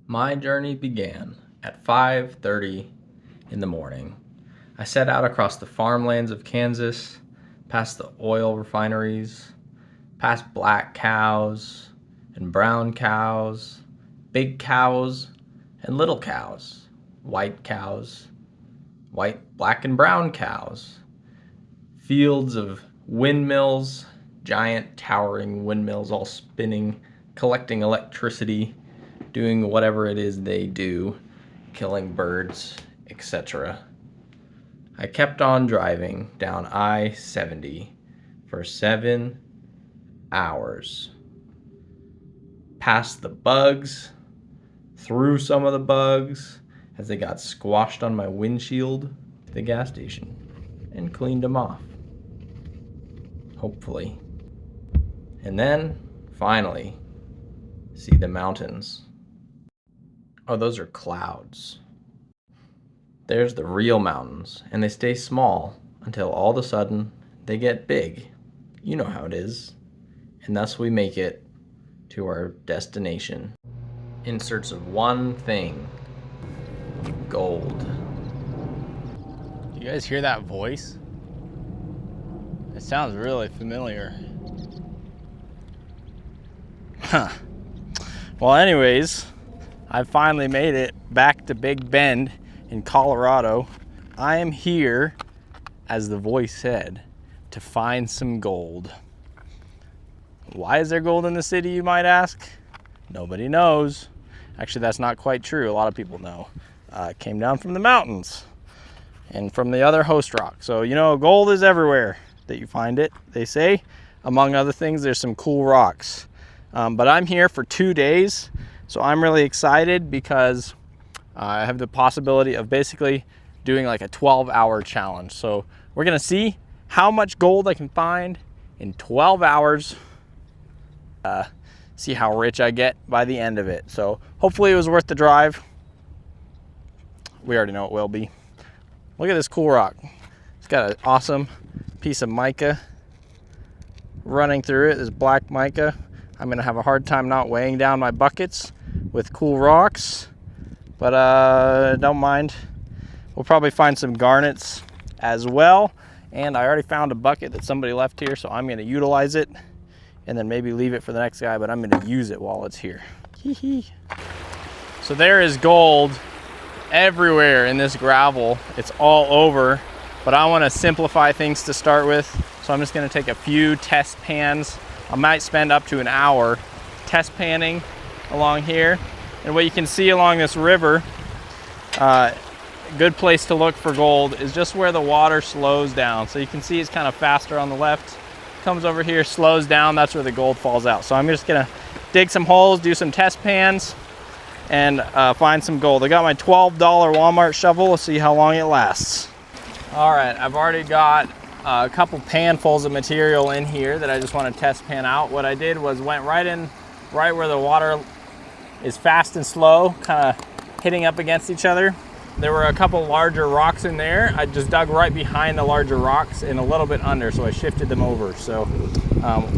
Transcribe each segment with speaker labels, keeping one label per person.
Speaker 1: My journey began at 5:30 in the morning. I set out across the farmlands of Kansas, past the oil refineries, past black cows and brown cows, big cows and little cows, white, black, and brown cows, fields of windmills, giant towering windmills all spinning, collecting electricity, doing whatever it is they do, killing birds, etc. I kept on driving down I-70 for 7 hours. Past the bugs, through some of the bugs, as they got squashed on my windshield to the gas station, and cleaned them off. Hopefully. And then, finally, see the mountains. Oh, those are clouds. There's the real mountains, and they stay small until all of a sudden they get big. You know how it is. And thus we make it to our destination in search of one thing: gold.
Speaker 2: You guys hear that voice? It sounds really familiar. Huh. Well, anyways, I finally made it back to Big Bend in Colorado. I am here, as the voice said, to find some gold. Why is there gold in the city, you might ask? Nobody knows. Actually, that's not quite true. A lot of people know. It came down from the mountains and from the other host rock. So, you know, gold is everywhere that you find it, they say. Among other things, there's some cool rocks. But I'm here for 2 days, so I'm really excited because I have the possibility of basically doing like a 12-hour challenge. So we're gonna see how much gold I can find in 12 hours. See how rich I get by the end of it. So hopefully it was worth the drive. We already know it will be. Look at this cool rock. It's got an awesome piece of mica running through it, this black mica. I'm gonna have a hard time not weighing down my buckets with cool rocks, but don't mind. We'll probably find some garnets as well. And I already found a bucket that somebody left here, so I'm gonna utilize it and then maybe leave it for the next guy, but I'm gonna use it while it's here. So there is gold everywhere in this gravel. It's all over, but I wanna simplify things to start with. So I'm just gonna take a few test pans. I might spend up to an hour test panning along here. And what you can see along this river, a good place to look for gold is just where the water slows down. So you can see it's kind of faster on the left, comes over here, slows down, that's where the gold falls out. So I'm just gonna dig some holes, do some test pans, and find some gold. I got my $12 Walmart shovel. Let's see how long it lasts. All right, I've already got a couple panfuls of material in here that I just want to test pan out. What I did was went right where the water is fast and slow, kind of hitting up against each other. There were a couple larger rocks in there. I just dug right behind the larger rocks and a little bit under, so I shifted them over. So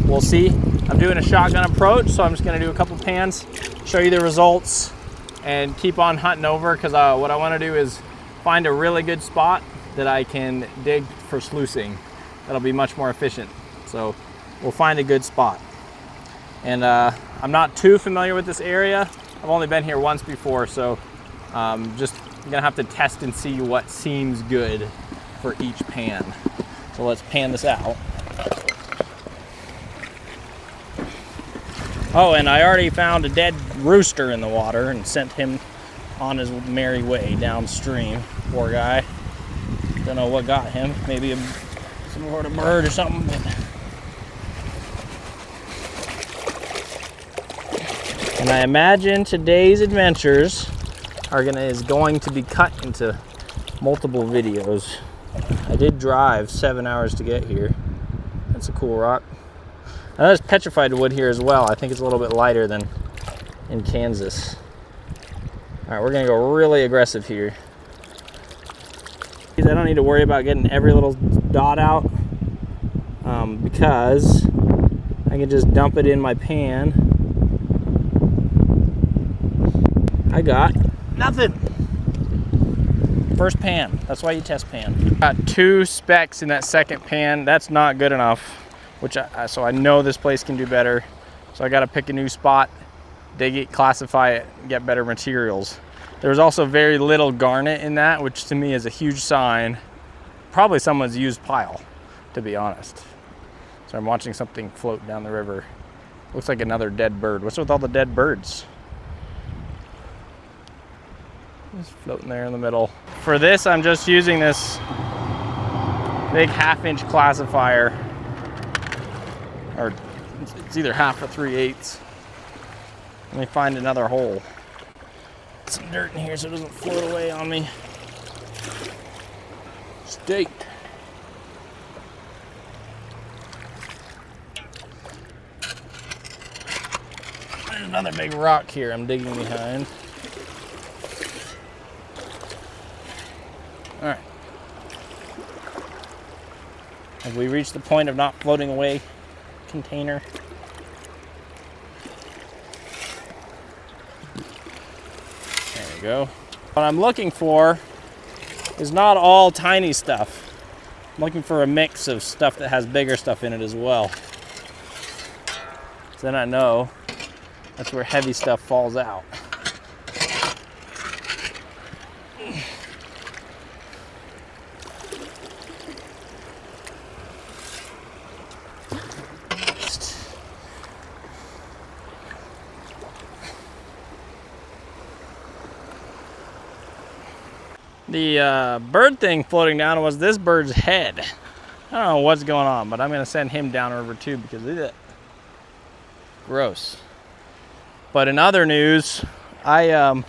Speaker 2: we'll see. I'm doing a shotgun approach, so I'm just gonna do a couple pans, show you the results, and keep on hunting over, because what I wanna do is find a really good spot that I can dig for sluicing. That'll be much more efficient. So we'll find a good spot. And I'm not too familiar with this area. I've only been here once before, so just gonna have to test and see what seems good for each pan. So let's pan this out. Oh, and I already found a dead rooster in the water and sent him on his merry way downstream. Poor guy. Don't know what got him. Maybe some sort of bird or something. And I imagine today's adventures is going to be cut into multiple videos. I did drive 7 hours to get here. That's a cool rock. Now there's petrified wood here as well. I think it's a little bit lighter than in Kansas. All right, we're gonna go really aggressive here. I don't need to worry about getting every little dot out because I can just dump it in my pan. I got nothing. First pan, that's why you test pan. Got 2 specks in that second pan. That's not good enough, so I know this place can do better. So I gotta pick a new spot, dig it, classify it, get better materials. There's also very little garnet in that, which to me is a huge sign. Probably someone's used pile, to be honest. So I'm watching something float down the river. Looks like another dead bird. What's with all the dead birds? Just floating there in the middle. For this, I'm just using this big 1/2-inch classifier, or it's either 1/2 or 3/8. Let me find another hole. Some dirt in here so it doesn't float away on me. Steak. There's another big rock here I'm digging behind. All right. Have we reached the point of not floating away container? There we go. What I'm looking for is not all tiny stuff. I'm looking for a mix of stuff that has bigger stuff in it as well. So then I know that's where heavy stuff falls out. The bird thing floating down was this bird's head. I don't know what's going on, but I'm gonna send him downriver too because of it. Gross. But in other news, I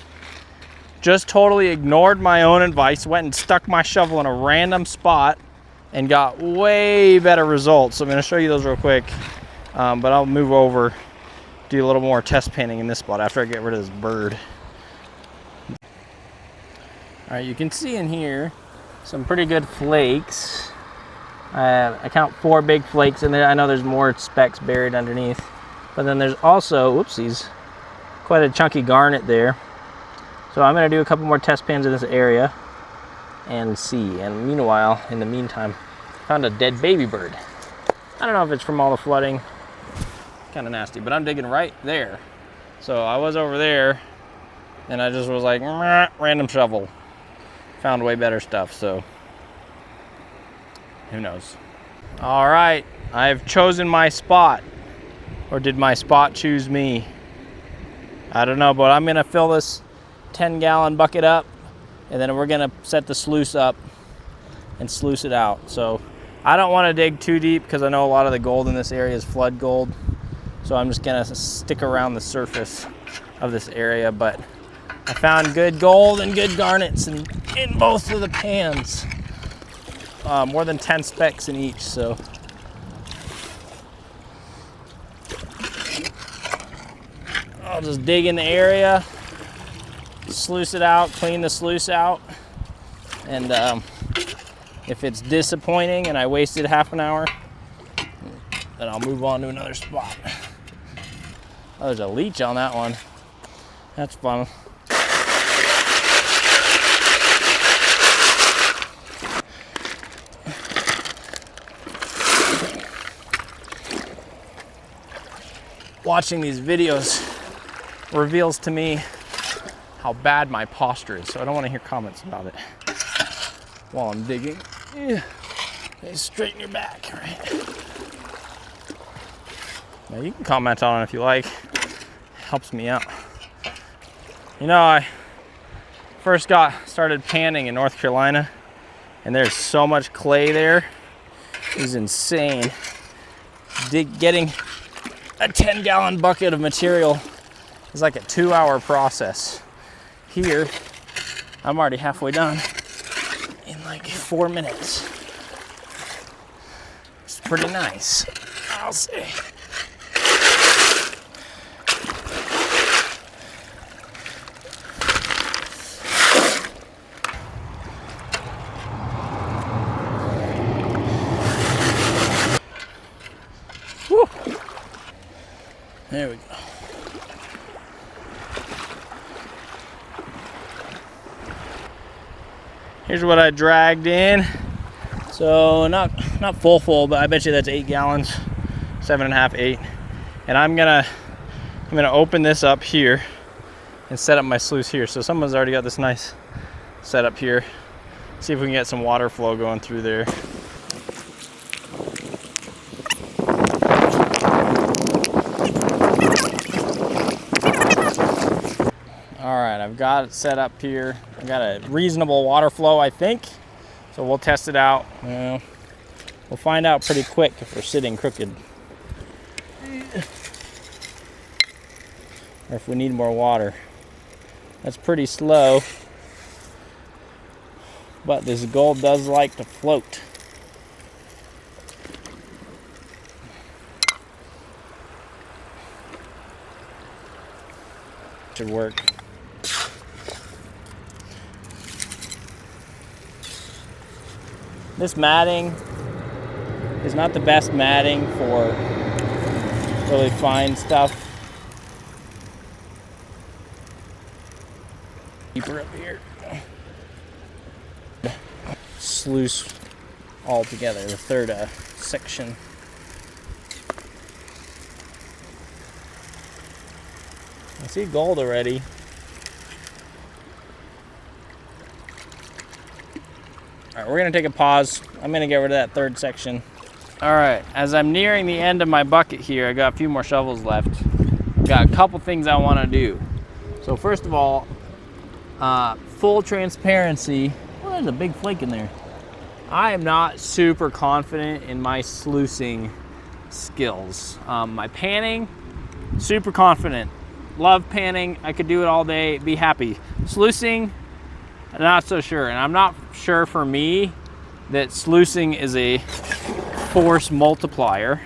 Speaker 2: just totally ignored my own advice, went and stuck my shovel in a random spot and got way better results. So I'm gonna show you those real quick, but I'll move over, do a little more test panning in this spot after I get rid of this bird. All right, you can see in here some pretty good flakes. I count 4 big flakes in there. I know there's more specks buried underneath, but then there's also, whoopsies, quite a chunky garnet there. So I'm gonna do a couple more test pans in this area and see. And meanwhile, in the meantime, found a dead baby bird. I don't know if it's from all the flooding, kind of nasty, but I'm digging right there. So I was over there and I just was like, random shovel. Found way better stuff, so who knows. All right, I've chosen my spot. Or did my spot choose me? I don't know, but I'm gonna fill this 10-gallon bucket up and then we're gonna set the sluice up and sluice it out. So I don't wanna dig too deep because I know a lot of the gold in this area is flood gold. So I'm just gonna stick around the surface of this area, but I found good gold and good garnets in both of the pans. More than 10 specks in each, so. I'll just dig in the area, sluice it out, clean the sluice out, and if it's disappointing and I wasted half an hour, then I'll move on to another spot. Oh, there's a leech on that one. That's fun. Watching these videos reveals to me how bad my posture is, so I don't want to hear comments about it while I'm digging. Okay, straighten your back, right? Now you can comment on it if you like. Helps me out. You know, I first started panning in North Carolina, and there's so much clay there. It was insane. Getting a 10-gallon bucket of material is like a 2-hour process. Here, I'm already halfway done in like 4 minutes. It's pretty nice, I'll say. Woo. There we go. Here's what I dragged in. So not full, but I bet you that's 8 gallons, 7.5, 8. And I'm gonna open this up here and set up my sluice here. So someone's already got this nice setup here. See if we can get some water flow going through there. All right, I've got it set up here. I've got a reasonable water flow, I think. So we'll test it out. We'll find out pretty quick if we're sitting crooked. Or if we need more water. That's pretty slow. But this gold does like to float. Should work. This matting is not the best matting for really fine stuff. Deeper up here. Sluice all together, the third section. I see gold already. All right, we're gonna take a pause. I'm gonna get rid of that third section. All right, as I'm nearing the end of my bucket here, I got a few more shovels left. Got a couple things I wanna do. So first of all, full transparency. Well, there's a big flake in there. I am not super confident in my sluicing skills. My panning, super confident. Love panning, I could do it all day, be happy. Sluicing, not so sure. And I'm not sure for me that sluicing is a force multiplier,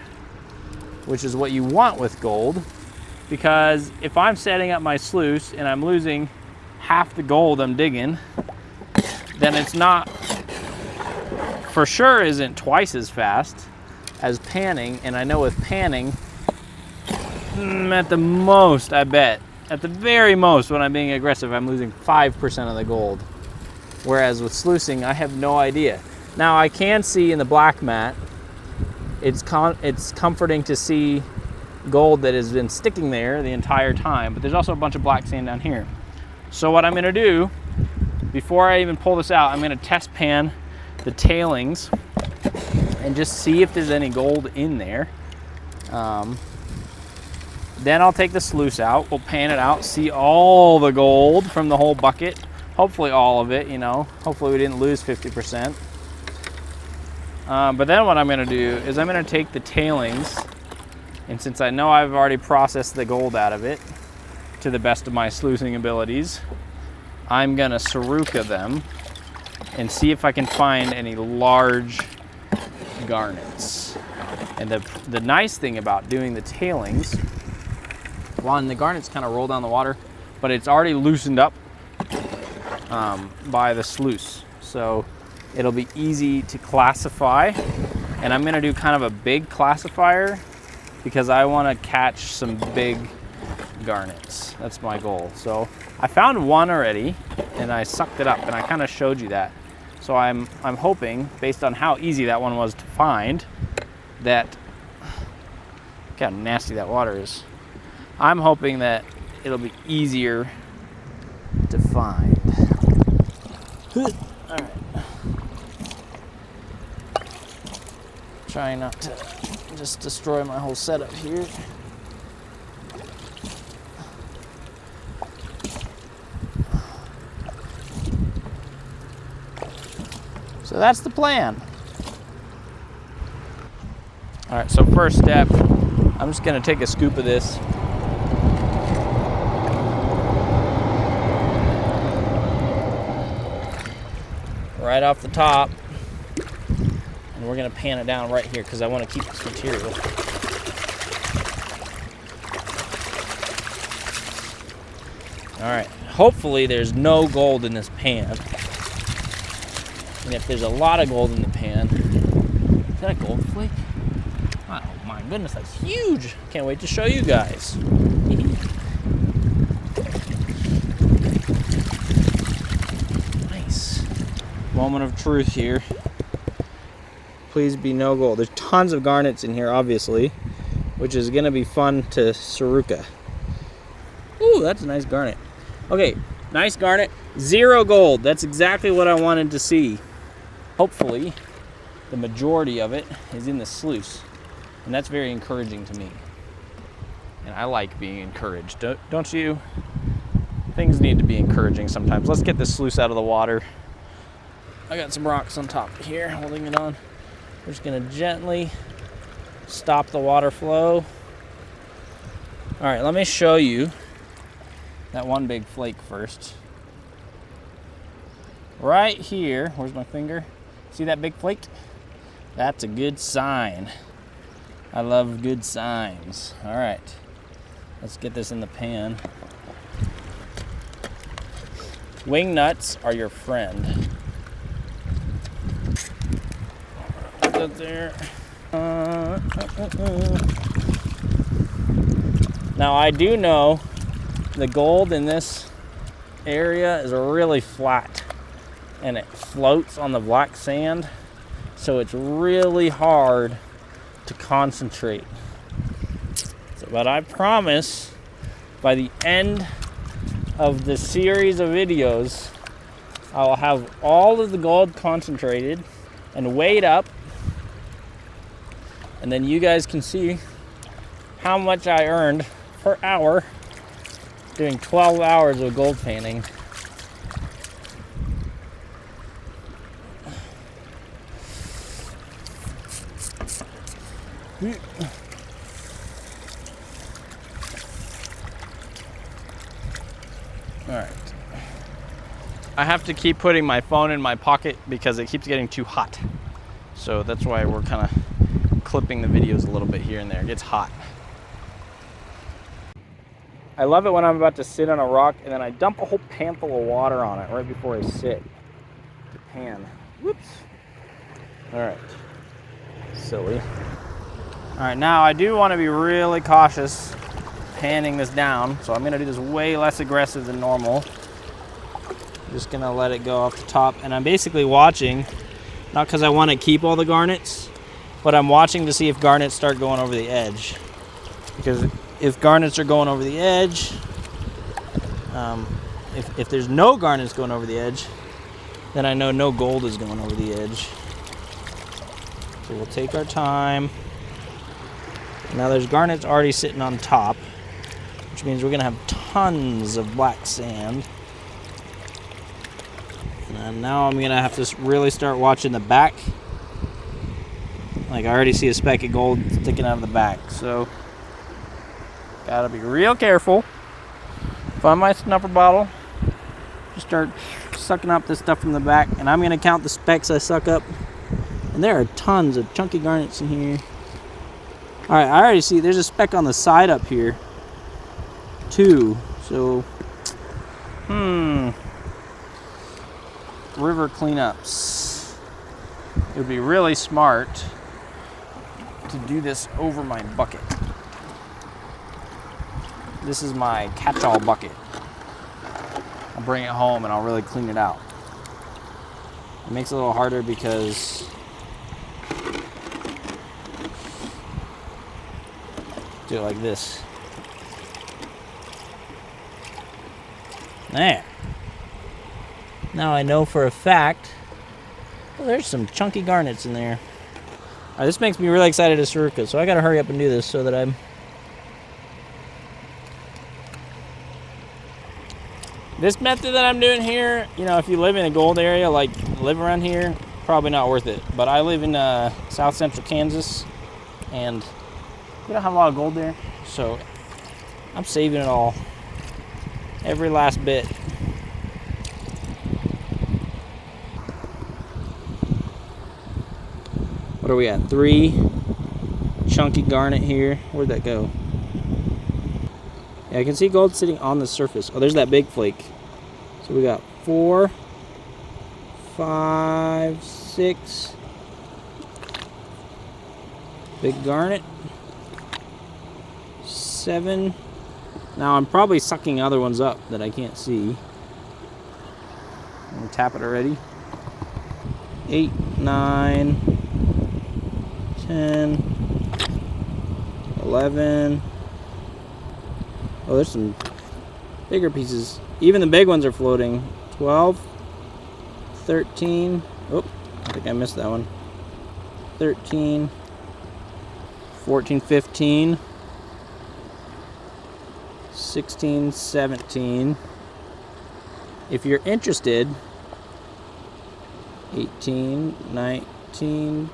Speaker 2: which is what you want with gold. Because if I'm setting up my sluice and I'm losing half the gold I'm digging, then it's not, for sure isn't twice as fast as panning. And I know with panning, at the most, I bet, at the very most, when I'm being aggressive, I'm losing 5% of the gold. Whereas with sluicing, I have no idea. Now I can see in the black mat, it's comforting to see gold that has been sticking there the entire time, but there's also a bunch of black sand down here. So what I'm gonna do, before I even pull this out, I'm gonna test pan the tailings and just see if there's any gold in there. Then I'll take the sluice out, we'll pan it out, see all the gold from the whole bucket. Hopefully all of it, you know. Hopefully we didn't lose 50%. But then what I'm gonna do is I'm gonna take the tailings, and since I know I've already processed the gold out of it to the best of my sluicing abilities, I'm gonna Saruka them and see if I can find any large garnets. And the nice thing about doing the tailings, one, the garnets kind of roll down the water, but it's already loosened up by the sluice. So it'll be easy to classify. And I'm gonna do kind of a big classifier because I wanna catch some big garnets. That's my goal. So I found one already and I sucked it up and I kind of showed you that. So I'm hoping, based on how easy that one was to find, that, look how nasty that water is. I'm hoping that it'll be easier to find. All right. Trying not to just destroy my whole setup here. So that's the plan. All right, so first step, I'm just gonna take a scoop of this. Right off the top, and we're gonna pan it down right here because I want to keep this material. All right, hopefully there's no gold in this pan, and if there's a lot of gold in the pan, is that a gold flake? Oh my goodness, that's huge! Can't wait to show you guys. Moment of truth here. Please be no gold. There's tons of garnets in here, obviously, which is gonna be fun to Saruka. Ooh, that's a nice garnet. Okay, nice garnet. 0 gold. That's exactly what I wanted to see. Hopefully, the majority of it is in the sluice, and that's very encouraging to me. And I like being encouraged, don't you? Things need to be encouraging sometimes. Let's get this sluice out of the water. I got some rocks on top here holding it on. We're just gonna gently stop the water flow. All right, let me show you that one big flake first. Right here, where's my finger? See that big flake? That's a good sign. I love good signs. All right, let's get this in the pan. Wing nuts are your friend. Put that there. Now I do know the gold in this area is really flat and it floats on the black sand, so it's really hard to concentrate. But I promise by the end of the series of videos, I'll have all of the gold concentrated and weighed up, and then you guys can see how much I earned per hour doing 12 hours of gold panning. All right. I have to keep putting my phone in my pocket because it keeps getting too hot. So that's why we're kind of clipping the videos a little bit here and there. It gets hot. I love it when I'm about to sit on a rock and then I dump a whole pan full of water on it right before I sit. The pan. Whoops. All right. Silly. All right, now I do want to be really cautious panning this down, so I'm going to do this way less aggressive than normal. I'm just going to let it go off the top, and I'm basically watching, not because I want to keep all the garnets, but I'm watching to see if garnets start going over the edge. Because if garnets are going over the edge, if there's no garnets going over the edge, then I know no gold is going over the edge. So we'll take our time. Now there's garnets already sitting on top, which means we're gonna have tons of black sand. And now I'm gonna have to really start watching the back. Like I already see a speck of gold sticking out of the back, so gotta be real careful. Find my snuffer bottle, just start sucking up this stuff from the back, and I'm gonna count the specks I suck up. And there are tons of chunky garnets in here. All right, I already see there's a speck on the side up here too. So, river cleanups. It would be really smart to do this over my bucket. This is my catch-all bucket. I'll bring it home and I'll really clean it out. It makes it a little harder because do it like this. There. Now I know for a fact, well, there's some chunky garnets in there. All right, this makes me really excited to Saruka, so I gotta hurry up and do this so that I'm... This method that I'm doing here, you know, if you live in a gold area, like live around here, probably not worth it. But I live in south central Kansas, and we don't have a lot of gold there, so I'm saving it all. Every last bit. What are we at? 3 chunky garnet here. Where'd that go? Yeah, I can see gold sitting on the surface. Oh, there's that big flake. So we got 4, 5, 6. Big garnet. 7. Now I'm probably sucking other ones up that I can't see. I'm gonna tap it already.
Speaker 3: 8, 9, 10, 11. Oh, there's some bigger pieces. Even the big ones are floating. 12, 13. Oh, I think I missed that one. 13, 14, 15, 16, 17. If you're interested, 18, 19,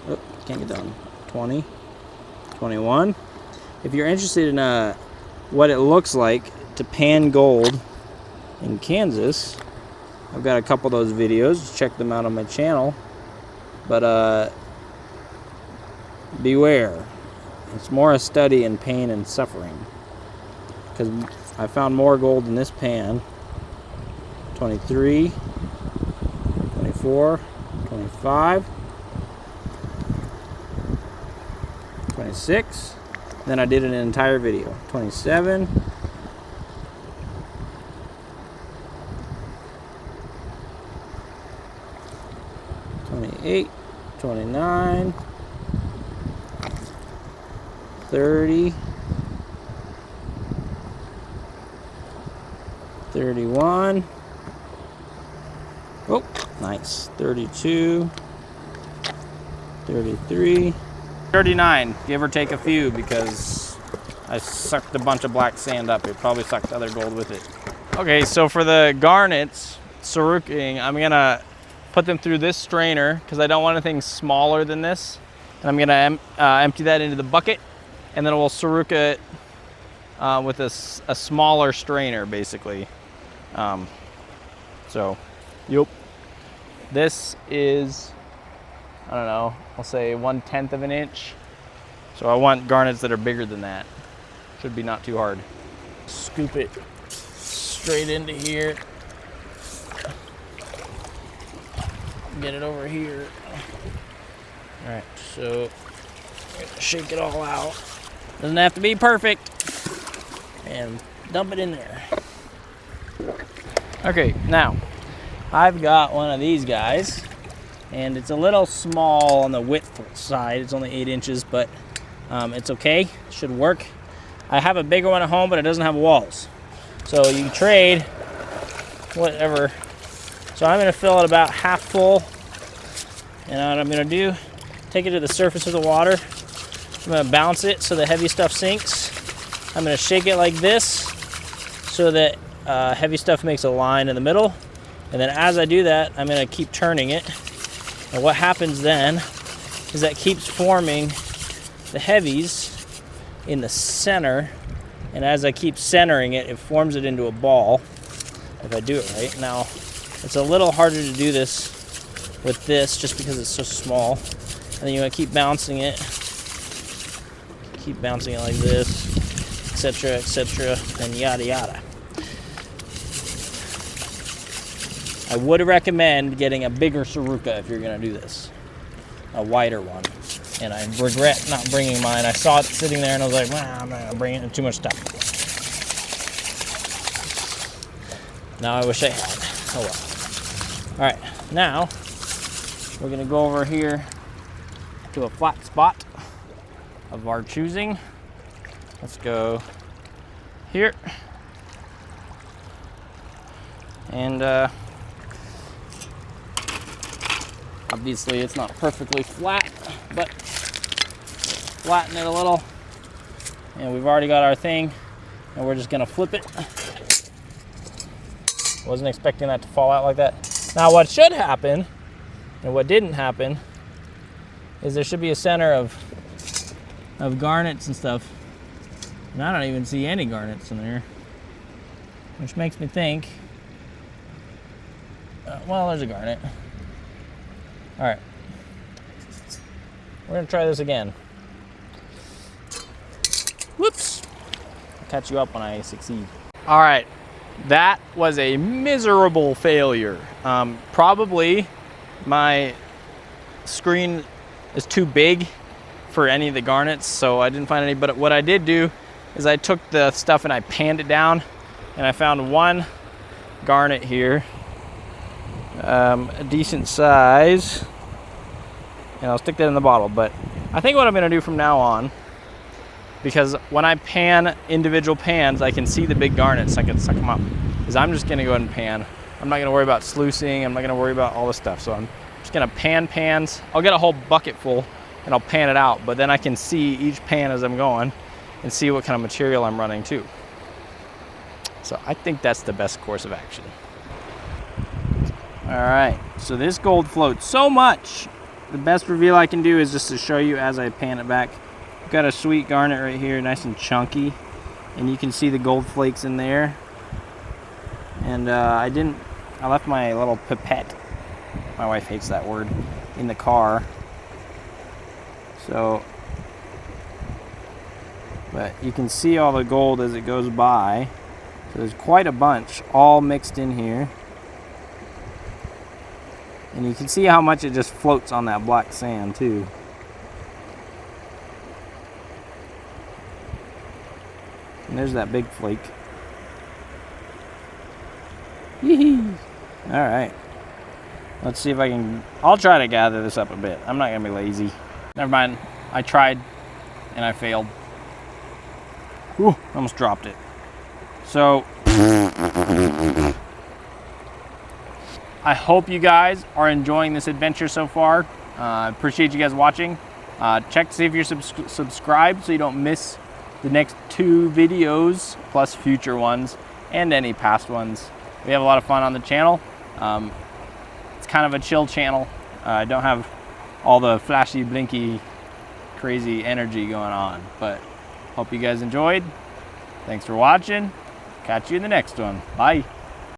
Speaker 3: oh, can't get that one. 20, 21. If you're interested in what it looks like to pan gold in Kansas, I've got a couple of those videos. Check them out on my channel. But beware. It's more a study in pain and suffering. Because I found more gold in this pan. 23, 24, 25, 26. Then I did an entire video. 27. 28, 29, 30, 31. Oh, nice. 32, 33, 39. Give or take a few, because I sucked a bunch of black sand up. It probably sucked other gold with it.
Speaker 2: Okay, so for the garnets, Sluicing, I'm gonna put them through this strainer because I don't want anything smaller than this. And I'm gonna empty that into the bucket, and then we'll Sluice it with a smaller strainer, basically. So, yep. This is, I don't know, I'll say 1/10 of an inch. So I want garnets that are bigger than that. Should be not too hard. Scoop it straight into here. Get it over here. All right, so shake it all out. Doesn't have to be perfect. And dump it in there. Okay, now I've got one of these guys, and it's a little small on the width side. It's only 8 inches, but it's okay. It should work. I have a bigger one at home, but it doesn't have walls. So you can trade whatever. So I'm gonna fill it about half full. And what I'm gonna do, take it to the surface of the water. I'm gonna bounce it so the heavy stuff sinks. I'm gonna shake it like this so that heavy stuff makes a line in the middle. And then as I do that, I'm gonna keep turning it. And what happens then is that keeps forming the heavies in the center. And as I keep centering it, it forms it into a ball, if I do it right. Now, it's a little harder to do this with this just because it's so small. And then you want to keep bouncing it. Keep bouncing it like this, etc., and yada yada. I would recommend getting a bigger Sluice if you're going to do this. A wider one. And I regret not bringing mine. I saw it sitting there and I was like, well, I'm not going to bring it in, too much stuff. Now I wish I had. Oh well. Alright, now we're going to go over here to a flat spot of our choosing. Let's go here. And obviously it's not perfectly flat, but flatten it a little. And we've already got our thing, and we're just gonna flip it. Wasn't expecting that to fall out like that. Now what should happen, and what didn't happen, is there should be a center of garnets and stuff. And I don't even see any garnets in there. Which makes me think, well, there's a garnet. All right, we're gonna try this again. Whoops, I'll catch you up when I succeed. All right, that was a miserable failure. Probably my screen is too big for any of the garnets, so I didn't find any, but what I did do is I took the stuff and I panned it down, and I found one garnet here.
Speaker 3: a decent size. And I'll stick that in the bottle. But I think what I'm going to do from now on, because when I pan individual pans, I can see the big garnets. I can suck them up. Is I'm just going to go ahead and pan. I'm not going to worry about sluicing. I'm not going to worry about all this stuff. So I'm just going to pan pans. I'll get a whole bucket full and I'll pan it out. But then I can see each pan as I'm going and see what kind of material I'm running too. So I think that's the best course of action. All right, so this gold floats so much. The best reveal I can do is just to show you as I pan it back. I've got a sweet garnet right here, nice and chunky, and you can see the gold flakes in there. And I left my little pipette, my wife hates that word, in the car. So, but you can see all the gold as it goes by. So there's quite a bunch all mixed in here. And you can see how much it just floats on that black sand too. And there's that big flake. Yee-hee. All right. Let's see if I can, I'll try to gather this up a bit. I'm not gonna be lazy. Never mind, I tried and I failed. Ooh, almost dropped it. So, I hope you guys are enjoying this adventure so far. I appreciate you guys watching. Check to see if you're subscribed so you don't miss the next 2 videos, plus future ones and any past ones. We have a lot of fun on the channel. It's kind of a chill channel. I don't have all the flashy, blinky, crazy energy going on, but hope you guys enjoyed. Thanks for watching. Catch you in the next one. Bye.